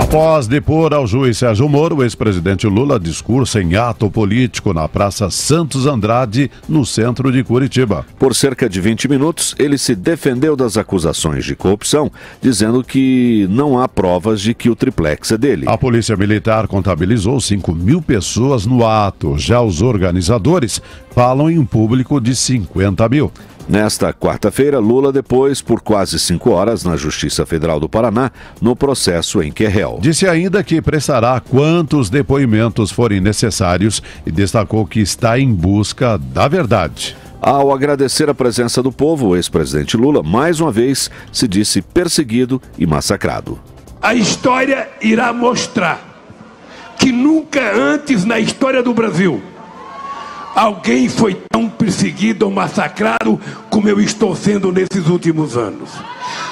Após depor ao juiz Sérgio Moro, o ex-presidente Lula discursa em ato político na Praça Santos Andrade, no centro de Curitiba. Por cerca de 20 minutos, ele se defendeu das acusações de corrupção, dizendo que não há provas de que o triplex é dele. A Polícia Militar contabilizou 5.000 pessoas no ato. Já os organizadores falam em um público de 50 mil. Nesta quarta-feira, Lula depois por quase 5 horas na Justiça Federal do Paraná, no processo em que é réu. Disse ainda que prestará quantos depoimentos forem necessários e destacou que está em busca da verdade. Ao agradecer a presença do povo, o ex-presidente Lula, mais uma vez, se disse perseguido e massacrado. A história irá mostrar que nunca antes na história do Brasil alguém foi tão perseguido ou massacrado como eu estou sendo nesses últimos anos.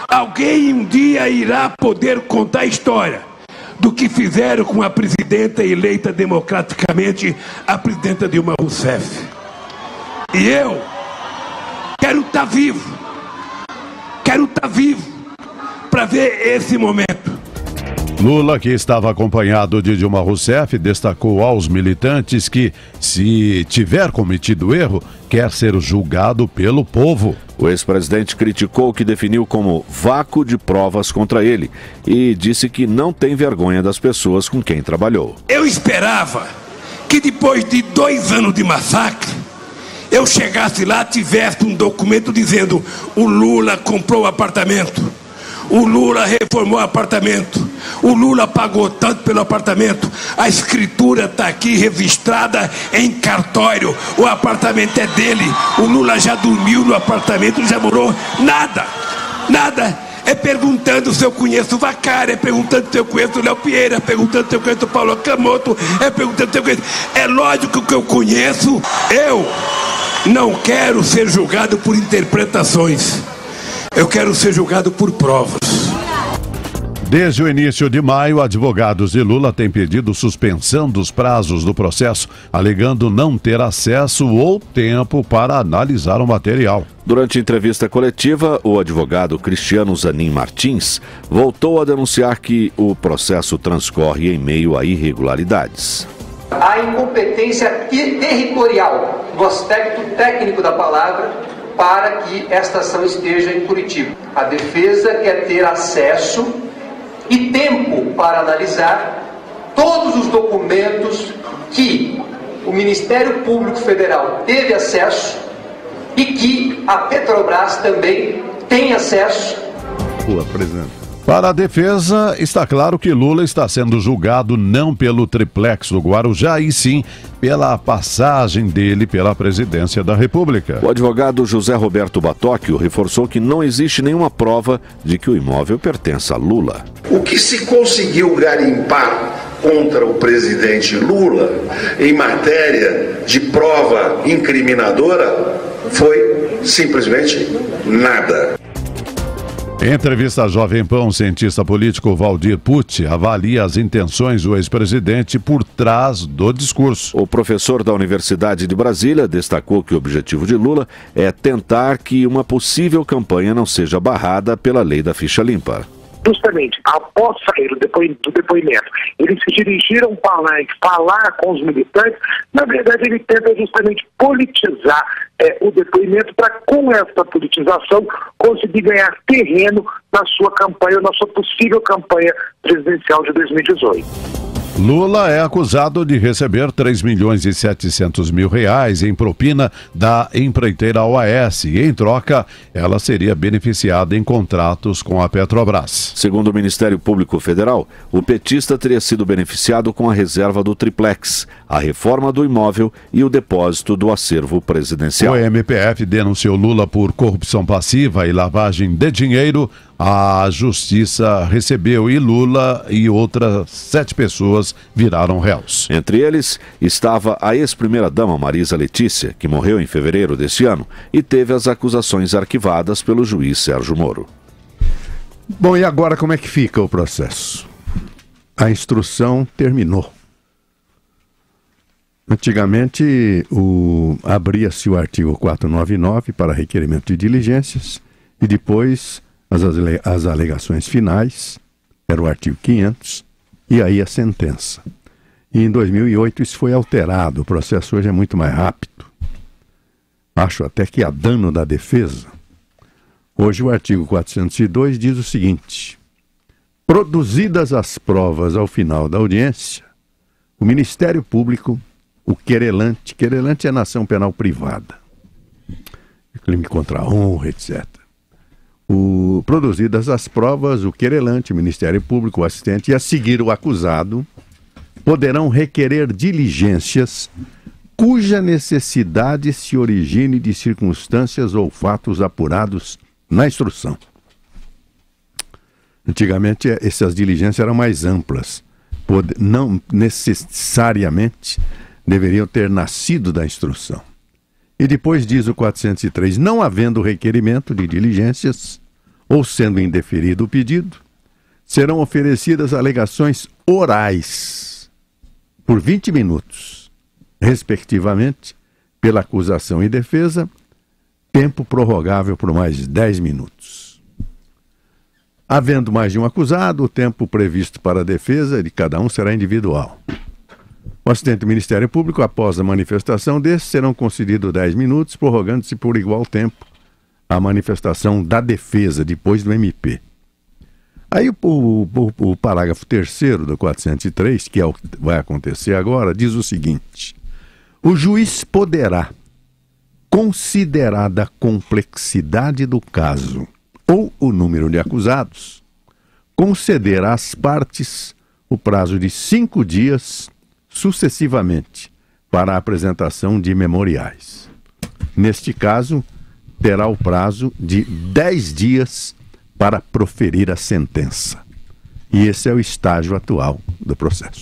Alguém um dia irá poder contar a história do que fizeram com a presidenta eleita democraticamente, a presidenta Dilma Rousseff. E eu quero estar vivo para ver esse momento. Lula, que estava acompanhado de Dilma Rousseff, destacou aos militantes que, se tiver cometido erro, quer ser julgado pelo povo. O ex-presidente criticou o que definiu como vácuo de provas contra ele e disse que não tem vergonha das pessoas com quem trabalhou. Eu esperava que depois de 2 anos de massacre, eu chegasse lá, tivesse um documento dizendo: o Lula comprou o apartamento, o Lula reformou o apartamento, o Lula pagou tanto pelo apartamento, a escritura está aqui registrada em cartório, o apartamento é dele, o Lula já dormiu no apartamento, já morou. Nada. É perguntando se eu conheço o Vaccari, é perguntando se eu conheço o Léo Pinheiro, é perguntando se eu conheço o Paulo Okamoto, é perguntando se eu conheço. É lógico que eu conheço. Eu não quero ser julgado por interpretações. Eu quero ser julgado por provas. Desde o início de maio, advogados de Lula têm pedido suspensão dos prazos do processo, alegando não ter acesso ou tempo para analisar o material. Durante entrevista coletiva, o advogado Cristiano Zanin Martins voltou a denunciar que o processo transcorre em meio a irregularidades. A incompetência territorial, no aspecto técnico da palavra, para que esta ação esteja em Curitiba. A defesa quer ter acesso e tempo para analisar todos os documentos que o Ministério Público Federal teve acesso e que a Petrobras também tem acesso. Para a defesa, está claro que Lula está sendo julgado não pelo triplex do Guarujá, e sim pela passagem dele pela presidência da República. O advogado José Roberto Batóquio reforçou que não existe nenhuma prova de que o imóvel pertença a Lula. O que se conseguiu garimpar contra o presidente Lula em matéria de prova incriminadora foi simplesmente nada. Em entrevista à Jovem Pan, o cientista político Valdir Pucci avalia as intenções do ex-presidente por trás do discurso. O professor da Universidade de Brasília destacou que o objetivo de Lula é tentar que uma possível campanha não seja barrada pela lei da ficha limpa. Justamente, após sair do depoimento, eles se dirigiram ao palanque, falar com os militantes. Na verdade, ele tenta justamente politizar o depoimento para, com essa politização, conseguir ganhar terreno na sua campanha, na sua possível campanha presidencial de 2018. Lula é acusado de receber R$3.700.000 em propina da empreiteira OAS e, em troca, ela seria beneficiada em contratos com a Petrobras. Segundo o Ministério Público Federal, o petista teria sido beneficiado com a reserva do triplex, a reforma do imóvel e o depósito do acervo presidencial. O MPF denunciou Lula por corrupção passiva e lavagem de dinheiro. A justiça recebeu e Lula e outras 7 pessoas viraram réus. Entre eles estava a ex-primeira-dama Marisa Letícia, que morreu em fevereiro deste ano e teve as acusações arquivadas pelo juiz Sérgio Moro. Bom, e agora como é que fica o processo? A instrução terminou. Antigamente, abria-se o artigo 499 para requerimento de diligências e depois as alegações finais, era o artigo 500, e aí a sentença. E em 2008 isso foi alterado, o processo hoje é muito mais rápido. Acho até que a dano da defesa. Hoje o artigo 402 diz o seguinte: produzidas as provas ao final da audiência, o Ministério Público, o querelante é na ação penal privada, crime contra a honra, etc. Produzidas as provas, o querelante, o Ministério Público, o assistente e a seguir o acusado poderão requerer diligências cuja necessidade se origine de circunstâncias ou fatos apurados na instrução. Antigamente essas diligências eram mais amplas, não necessariamente deveriam ter nascido da instrução. E depois diz o 403, não havendo requerimento de diligências, ou sendo indeferido o pedido, serão oferecidas alegações orais por 20 minutos, respectivamente, pela acusação e defesa, tempo prorrogável por mais 10 minutos. Havendo mais de um acusado, o tempo previsto para a defesa de cada um será individual. O assistente do Ministério Público, após a manifestação desse, serão concedidos 10 minutos, prorrogando-se por igual tempo a manifestação da defesa, depois do MP. Aí o parágrafo 3º do 403, que é o que vai acontecer agora, diz o seguinte: o juiz poderá, considerada a complexidade do caso ou o número de acusados, conceder às partes o prazo de 5 dias sucessivamente para a apresentação de memoriais. Neste caso, terá o prazo de 10 dias para proferir a sentença. E esse é o estágio atual do processo.